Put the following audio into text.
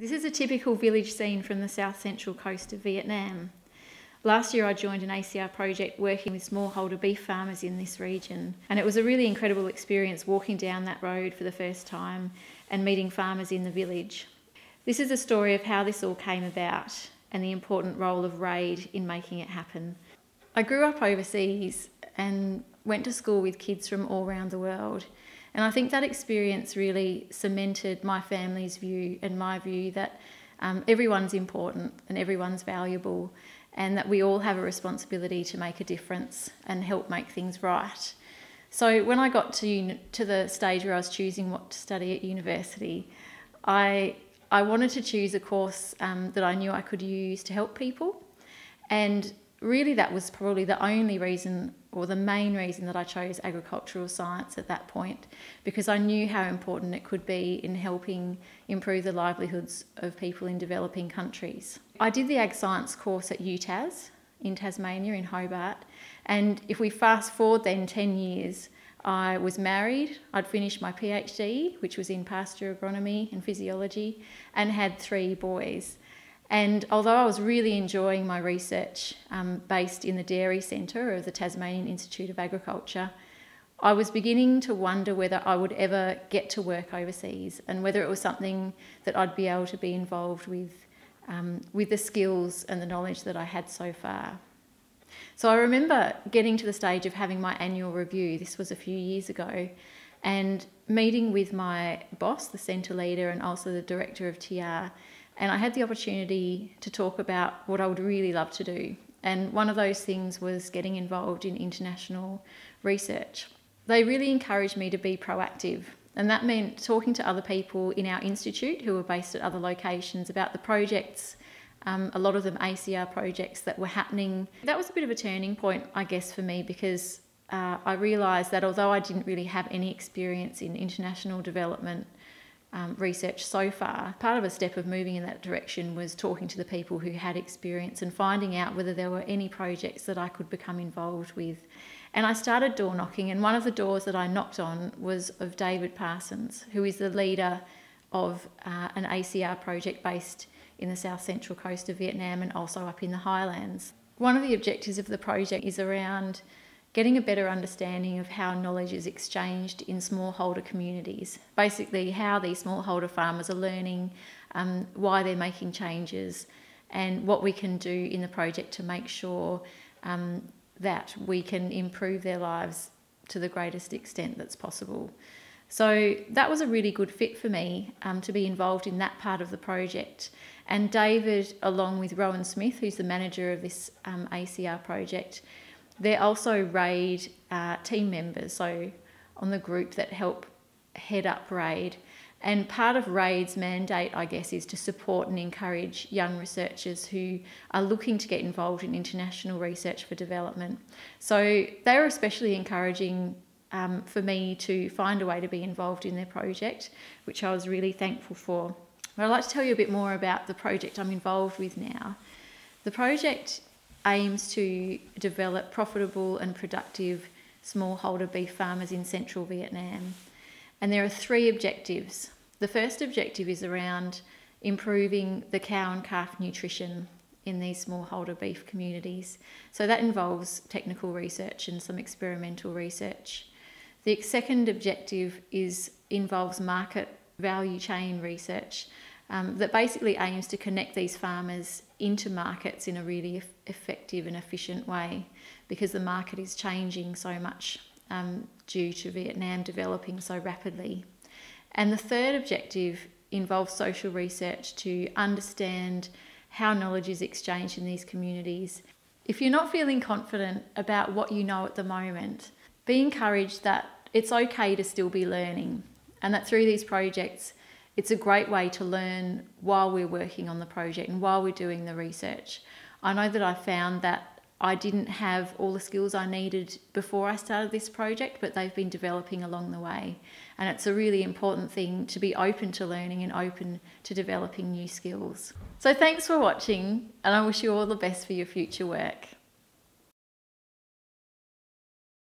This is a typical village scene from the south central coast of Vietnam. Last year I joined an ACR project working with smallholder beef farmers in this region, and it was a really incredible experience walking down that road for the first time and meeting farmers in the village. This is a story of how this all came about and the important role of RAID in making it happen. I grew up overseas and went to school with kids from all around the world, and I think that experience really cemented my family's view and my view that everyone's important and everyone's valuable, and that we all have a responsibility to make a difference and help make things right. So when I got to the stage where I was choosing what to study at university, I wanted to choose a course that I knew I could use to help people, and really that was probably the only reason, or the main reason, that I chose agricultural science at that point, because I knew how important it could be in helping improve the livelihoods of people in developing countries. I did the ag science course at UTAS in Tasmania, in Hobart, and if we fast forward then 10 years, I was married, I'd finished my PhD, which was in pasture agronomy and physiology, and had 3 boys. And although I was really enjoying my research based in the Dairy Centre of the Tasmanian Institute of Agriculture, I was beginning to wonder whether I would ever get to work overseas and whether it was something that I'd be able to be involved with the skills and the knowledge that I had so far. So I remember getting to the stage of having my annual review, this was a few years ago, and meeting with my boss, the centre leader, and also the director of TR, and I had the opportunity to talk about what I would really love to do. And one of those things was getting involved in international research. They really encouraged me to be proactive, and that meant talking to other people in our institute who were based at other locations about the projects, a lot of them ACR projects that were happening. That was a bit of a turning point, I guess, for me, because I realised that although I didn't really have any experience in international development research so far, part of a step of moving in that direction was talking to the people who had experience and finding out whether there were any projects that I could become involved with. And I started door knocking, and one of the doors that I knocked on was of David Parsons, who is the leader of an ACR project based in the south central coast of Vietnam and also up in the highlands. One of the objectives of the project is around getting a better understanding of how knowledge is exchanged in smallholder communities. Basically, how these smallholder farmers are learning, why they're making changes, and what we can do in the project to make sure that we can improve their lives to the greatest extent that's possible. So that was a really good fit for me to be involved in that part of the project. And David, along with Rowan Smith, who's the manager of this ACR project, they're also RAID team members, so on the group that help head up RAID. And part of RAID's mandate, I guess, is to support and encourage young researchers who are looking to get involved in international research for development. So they were especially encouraging for me to find a way to be involved in their project, which I was really thankful for. But I'd like to tell you a bit more about the project I'm involved with now. The project aims to develop profitable and productive smallholder beef farmers in central Vietnam. And there are 3 objectives. The first objective is around improving the cow and calf nutrition in these smallholder beef communities. So that involves technical research and some experimental research. The second objective involves market value chain research that basically aims to connect these farmers into markets in a really effective and efficient way, because the market is changing so much due to Vietnam developing so rapidly. And the third objective involves social research to understand how knowledge is exchanged in these communities. If you're not feeling confident about what you know at the moment, be encouraged that it's okay to still be learning, and that through these projects it's a great way to learn while we're working on the project and while we're doing the research. I know that I found that I didn't have all the skills I needed before I started this project, but they've been developing along the way. And it's a really important thing to be open to learning and open to developing new skills. So thanks for watching, and I wish you all the best for your future work.